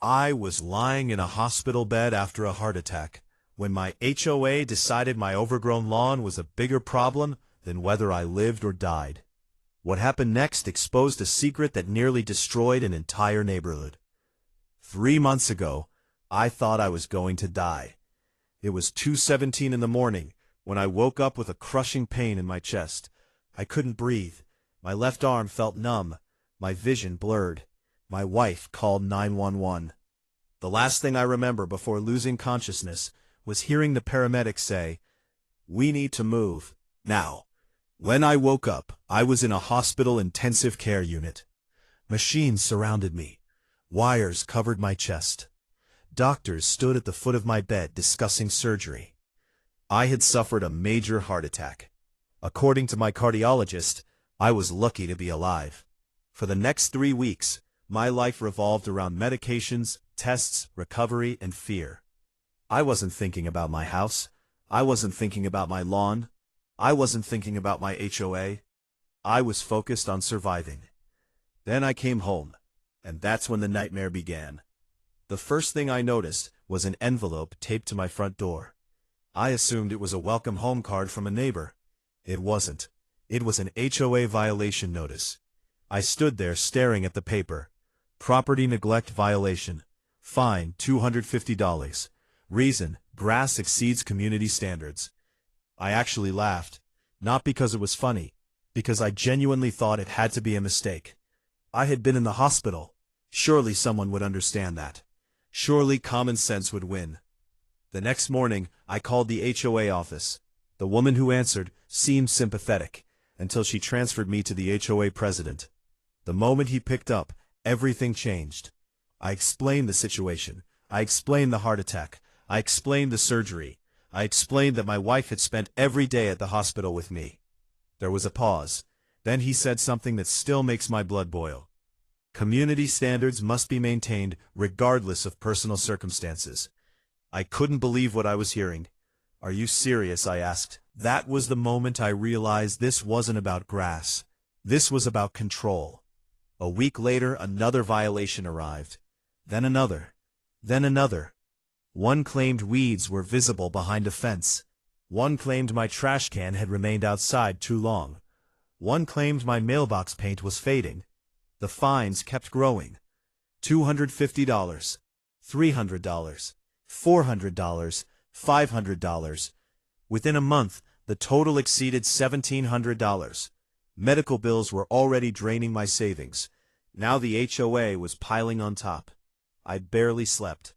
I was lying in a hospital bed after a heart attack when my HOA decided my overgrown lawn was a bigger problem than whether I lived or died. What happened next exposed a secret that nearly destroyed an entire neighborhood. 3 months ago, I thought I was going to die. It was 2:17 in the morning when I woke up with a crushing pain in my chest. I couldn't breathe. My left arm felt numb. My vision blurred. My wife called 911. The last thing I remember before losing consciousness was hearing the paramedics say, "We need to move, now." When I woke up, I was in a hospital intensive care unit. Machines surrounded me. Wires covered my chest. Doctors stood at the foot of my bed discussing surgery. I had suffered a major heart attack. According to my cardiologist, I was lucky to be alive. For the next 3 weeks, my life revolved around medications, tests, recovery, and fear. I wasn't thinking about my house. I wasn't thinking about my lawn. I wasn't thinking about my HOA. I was focused on surviving. Then I came home, and that's when the nightmare began. The first thing I noticed was an envelope taped to my front door. I assumed it was a welcome home card from a neighbor. It wasn't. It was an HOA violation notice. I stood there staring at the paper. Property neglect violation. Fine, $250. Reason, grass exceeds community standards. I actually laughed. Not because it was funny, because I genuinely thought it had to be a mistake. I had been in the hospital. Surely someone would understand that. Surely common sense would win. The next morning, I called the HOA office. The woman who answered seemed sympathetic, until she transferred me to the HOA president. The moment he picked up, everything changed. I explained the situation. I explained the heart attack. I explained the surgery. I explained that my wife had spent every day at the hospital with me. There was a pause. Then he said something that still makes my blood boil. Community standards must be maintained regardless of personal circumstances. I couldn't believe what I was hearing. "Are you serious?" I asked. That was the moment I realized this wasn't about grass. This was about control. A week later, another violation arrived. Then another. Then another. One claimed weeds were visible behind a fence. One claimed my trash can had remained outside too long. One claimed my mailbox paint was fading. The fines kept growing. $250, $300, $400, $500. Within a month, the total exceeded $1,700. Medical bills were already draining my savings. Now the HOA was piling on top. I barely slept.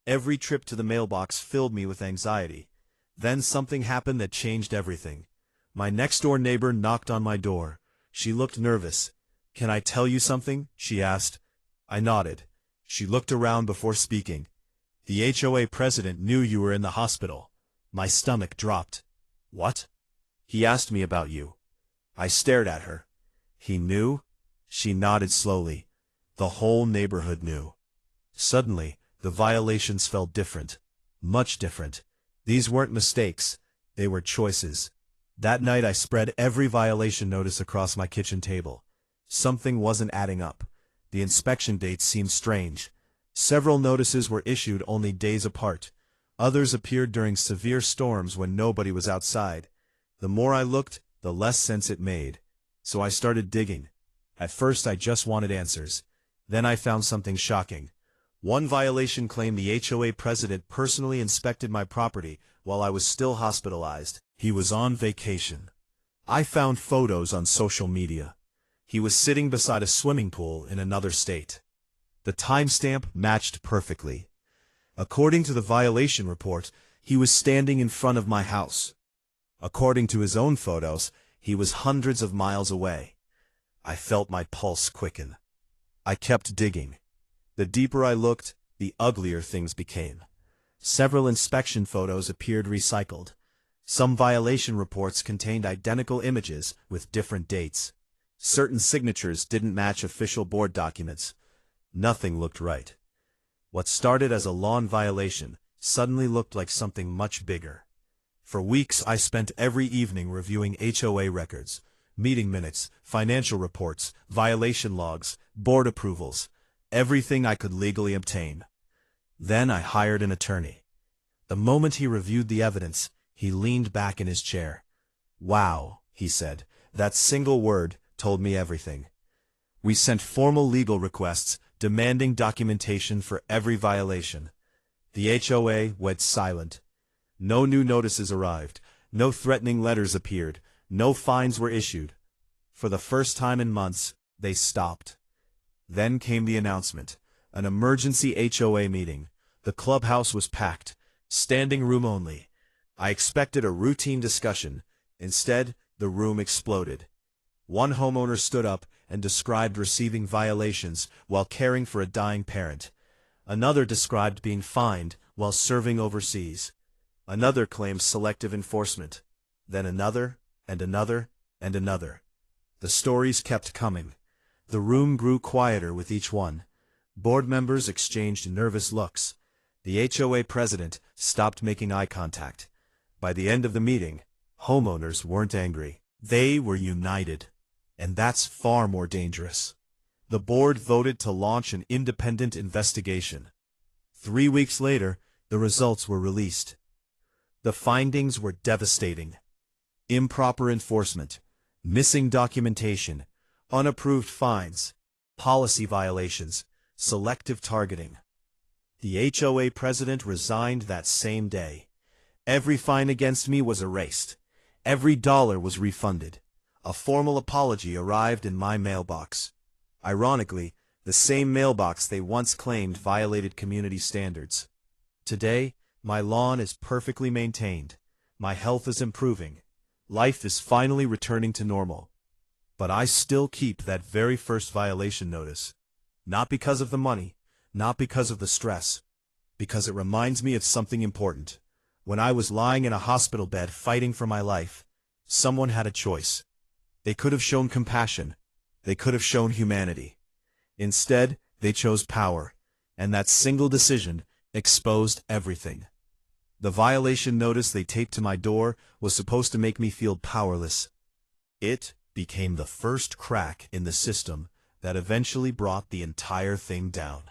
Every trip to the mailbox filled me with anxiety. Then something happened that changed everything. My next-door neighbor knocked on my door. She looked nervous. "Can I tell you something?" she asked. I nodded. She looked around before speaking. "The HOA president knew you were in the hospital." My stomach dropped. "What?" "He asked me about you." I stared at her. "He knew?" She nodded slowly. "The whole neighborhood knew." Suddenly, the violations felt different. Much different. These weren't mistakes. They were choices. That night I spread every violation notice across my kitchen table. Something wasn't adding up. The inspection dates seemed strange. Several notices were issued only days apart. Others appeared during severe storms when nobody was outside. The more I looked, the less sense it made. So I started digging. At first I just wanted answers. Then I found something shocking. One violation claimed the HOA president personally inspected my property while I was still hospitalized. He was on vacation. I found photos on social media. He was sitting beside a swimming pool in another state. The timestamp matched perfectly. According to the violation report, he was standing in front of my house. According to his own photos, he was hundreds of miles away. I felt my pulse quicken. I kept digging. The deeper I looked, the uglier things became. Several inspection photos appeared recycled. Some violation reports contained identical images with different dates. Certain signatures didn't match official board documents. Nothing looked right. What started as a lawn violation suddenly looked like something much bigger. For weeks I spent every evening reviewing HOA records, meeting minutes, financial reports, violation logs, board approvals, everything I could legally obtain. Then I hired an attorney. The moment he reviewed the evidence, he leaned back in his chair. "Wow," he said, "that single word told me everything." We sent formal legal requests demanding documentation for every violation. The HOA went silent. No new notices arrived, no threatening letters appeared, no fines were issued. For the first time in months, they stopped. Then came the announcement, an emergency HOA meeting. The clubhouse was packed, standing room only. I expected a routine discussion. Instead, the room exploded. One homeowner stood up and described receiving violations while caring for a dying parent. Another described being fined while serving overseas. Another claimed selective enforcement. Then another, and another, and another. The stories kept coming. The room grew quieter with each one. Board members exchanged nervous looks. The HOA president stopped making eye contact. By the end of the meeting, homeowners weren't angry. They were united. And that's far more dangerous. The board voted to launch an independent investigation. 3 weeks later, the results were released. The findings were devastating. Improper enforcement, missing documentation, unapproved fines, policy violations, selective targeting. The HOA president resigned that same day. Every fine against me was erased. Every dollar was refunded. A formal apology arrived in my mailbox. Ironically, the same mailbox they once claimed violated community standards. Today, my lawn is perfectly maintained. My health is improving. Life is finally returning to normal. But I still keep that very first violation notice. Not because of the money, not because of the stress, because it reminds me of something important. When I was lying in a hospital bed fighting for my life, someone had a choice. They could have shown compassion. They could have shown humanity. Instead, they chose power, and that single decision exposed everything. The violation notice they taped to my door was supposed to make me feel powerless. It became the first crack in the system that eventually brought the entire thing down.